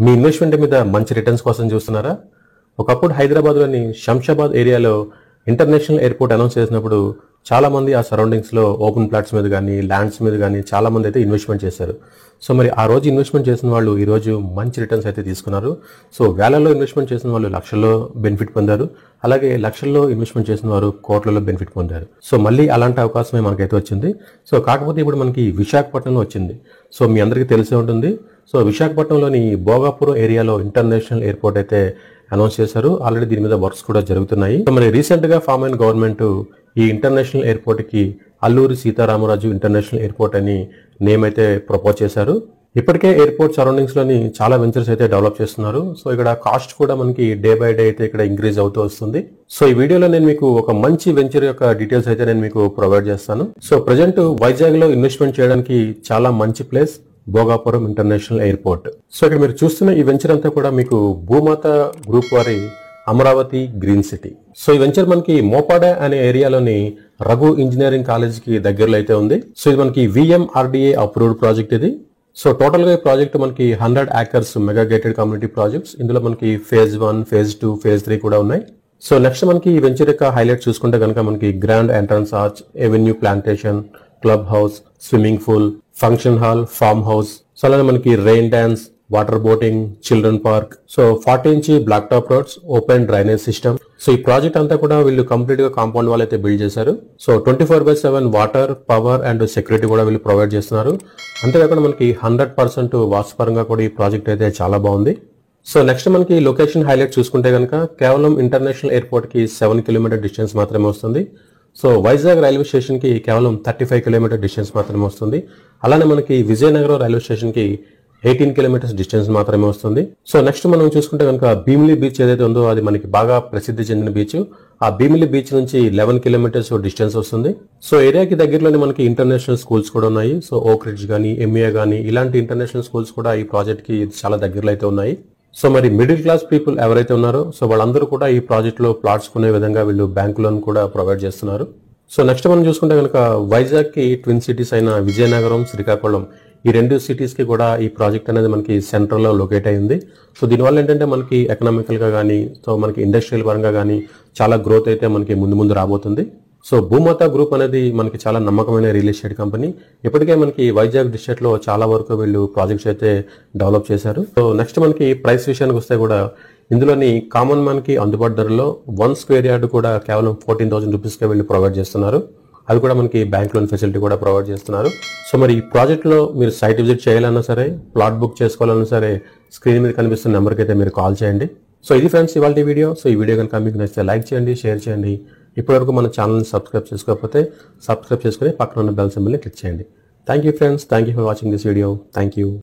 మీ investment మీద మంచి returns కోసం చూస్తున్నారా? ఒకప్పుడు హైదరాబాద్లోని శంషాబాద్ ఏరియాలో ఇంటర్నేషనల్ ఎయిర్పోర్ట్ అనౌన్స్ చేసినప్పుడు చాలా మంది ఆ సరౌండింగ్స్లో ఓపెన్ ప్లాట్స్ మీద కానీ ల్యాండ్స్ మీద కానీ చాలా మంది అయితే ఇన్వెస్ట్మెంట్ చేశారు. సో మరి ఆ రోజు ఇన్వెస్ట్మెంట్ చేసిన వాళ్ళు ఈరోజు మంచి రిటర్న్స్ అయితే తీసుకున్నారు. సో వేలల్లో ఇన్వెస్ట్మెంట్ చేసిన వాళ్ళు లక్షల్లో బెనిఫిట్ పొందారు. అలాగే లక్షల్లో ఇన్వెస్ట్మెంట్ చేసిన వారు కోట్లలో బెనిఫిట్ పొందారు. సో మళ్ళీ అలాంటి అవకాశమే మనకైతే వచ్చింది. సో కాకపోతే ఇప్పుడు మనకి విశాఖపట్నంలో వచ్చింది. సో మీ అందరికీ తెలిసే ఉంటుంది. సో విశాఖపట్నంలోని భోగాపురం ఏరియాలో ఇంటర్నేషనల్ ఎయిర్పోర్ట్ అయితే అనౌన్స్ చేశారు. ఆల్రెడీ దీని మీద వర్క్స్ కూడా జరుగుతున్నాయి. సో మరి రీసెంట్ గా ఫామ్ అయిన గవర్నమెంట్ ఈ ఇంటర్నేషనల్ ఎయిర్పోర్ట్ కి అల్లూరి సీతారామరాజు ఇంటర్నేషనల్ ఎయిర్పోర్ట్ అని నేమ్ అయితే ప్రపోజ్ చేశారు. ఇప్పటికే ఎయిర్పోర్ట్ సరౌండింగ్స్ లోని చాలా వెంచర్స్ అయితే డెవలప్ చేస్తున్నారు. సో ఇక్కడ కాస్ట్ కూడా మనకి డే బై డే అయితే ఇక్కడ ఇంక్రీజ్ అవుతూ వస్తుంది. సో ఈ వీడియోలో నేను మీకు ఒక మంచి వెంచర్ యొక్క డీటెయిల్స్ అయితే నేను మీకు ప్రొవైడ్ చేస్తాను. సో ప్రజెంట్ వైజాగ్ లో ఇన్వెస్ట్మెంట్ చేయడానికి చాలా మంచి place Bhogapuram international airport. So ఇక్కడ మీరు చూస్తున్న ఈ వెంచర్ అంతా కూడా మీకు భూమాత గ్రూప్ వారి అమరావతి గ్రీన్ సిటీ. సో ఈ వెంచర్ మనకి మోపాడ అనే ఏరియాలోని రఘు ఇంజనీరింగ్ కాలేజ్ కి దగ్గరలో అయితే ఉంది. సో ఇది మనకి VMRDA అప్రూవ్డ్ ప్రాజెక్ట్ ఇది. సో టోటల్ గా ఈ ప్రాజెక్ట్ మనకి 100 acres mega gated community projects. ఇందులో మనకి phase 1, phase 2, phase 3 కూడా ఉన్నాయి. సో నెక్స్ట్ మనకి ఈ వెంచర్ యొక్క హైలైట్ చూసుకుంటే కనుక మనకి grand entrance arch, avenue plantation, club house, swimming pool, function hall, farm house, so అలానే మనకి rain dance, water boating, children park, so 40 inch black top roads, open drainage system. So ఈ project అంతా కూడా వీళ్ళు complete గా compound wall అయితే build చేశారు. So 24/7 water, power and security కూడా వీళ్ళు ప్రొవైడ్ చేస్తున్నారు. అంతేకాకుండా మనకి 100% వాస్తుపరంగా కూడా ఈ ప్రాజెక్ట్ అయితే చాలా బాగుంది. సో నెక్స్ట్ మనకి లొకేషన్ హైలైట్ చూసుకుంటే కనుక కేవలం ఇంటర్నేషనల్ ఎయిర్పోర్ట్ కి 7 కిలోమీటర్ డిస్టెన్స్ మాత్రమే వస్తుంది. సో వైజాగ్ రైల్వే స్టేషన్ కి కేవలం 35 కిలోమీటర్ డిస్టెన్స్ మాత్రమే వస్తుంది. అలానే మనకి విజయనగరం రైల్వే స్టేషన్ కి 18 కిలోమీటర్స్ డిస్టెన్స్ మాత్రమే వస్తుంది. సో నెక్స్ట్ మనం చూసుకుంటే కనుక భీమిలి బీచ్ ఏదైతే ఉందో అది మనకి బాగా ప్రసిద్ధి చెందిన బీచ్. ఆ భీమిలి బీచ్ నుంచి 11 కిలోమీటర్స్ డిస్టెన్స్ వస్తుంది. సో ఏరియాకి దగ్గరలోనే మనకి ఇంటర్నేషనల్ స్కూల్స్ కూడా ఉన్నాయి. సో ఓక్ రిడ్జ్ గానీ, MA గానీ ఇలాంటి ఇంటర్నేషనల్ స్కూల్స్ కూడా ఈ ప్రాజెక్ట్ కి చాలా దగ్గరలో అయితే ఉన్నాయి. సో మరి మిడిల్ క్లాస్ పీపుల్ ఎవరైతే ఉన్నారో సో వాళ్ళందరూ కూడా ఈ ప్రాజెక్ట్ లో ప్లాట్స్ కొనే విధంగా వీళ్ళు బ్యాంక్ లోన్ కూడా ప్రొవైడ్ చేస్తున్నారు. సో నెక్స్ట్ మనం చూసుకుంటే కనుక వైజాగ్ కి ట్విన్ సిటీస్ అయిన విజయనగరం, శ్రీకాకుళం ఈ 2 సిటీస్ కి కూడా ఈ ప్రాజెక్ట్ అనేది మనకి సెంట్రల్ లో లొకేట్ అయింది. సో దీనివల్ల ఏంటంటే మనకి ఎకనామికల్ గా కానీ, సో మనకి ఇండస్ట్రియల్ పరంగా కానీ చాలా గ్రోత్ అయితే మనకి ముందు రాబోతుంది. సో భూమాత గ్రూప్ అనేది మనకి చాలా నమ్మకమైన రియల్ ఎస్టేట్ కంపెనీ. ఇప్పటికే మనకి వైజాగ్ డిస్ట్రిక్ట్ లో చాలా వరకు వీళ్ళు ప్రాజెక్ట్స్ అయితే డెవలప్ చేశారు. సో నెక్స్ట్ మనకి ప్రైస్ విషయానికి వస్తే కూడా ఇందులోని కామన్ మ్యాన్ కి అందుబాటు ధరలో 1 స్క్వేర్ యార్డ్ కూడా కేవలం 14,000 రూపీస్ కి వీళ్ళు ప్రొవైడ్ చేస్తున్నారు. అది కూడా మనకి బ్యాంక్ లోన్ ఫెసిలిటీ కూడా ప్రొవైడ్ చేస్తున్నారు. సో మరి ఈ ప్రాజెక్ట్ లో మీరు సైట్ విజిట్ చేయాలన్నా సరే, ప్లాట్ బుక్ చేసుకోవాలన్నా సరే స్క్రీన్ మీద కనిపిస్తున్న నెంబర్కి అయితే మీరు కాల్ చేయండి. సో ఇది ఫ్రెండ్స్ ఇవాళ వీడియో. సో ఈ వీడియో కనుక మీకు నచ్చితే లైక్ చేయండి, షేర్ చేయండి. ఇప్పటివరకు మన ఛానల్ని సబ్స్క్రైబ్ చేసుకోకపోతే సబ్స్క్రైబ్ చేసుకుని పక్కన ఉన్న బెల్ సింబల్ని క్లిక్ చేయండి. Thank you friends. Thank you for watching this video. Thank you.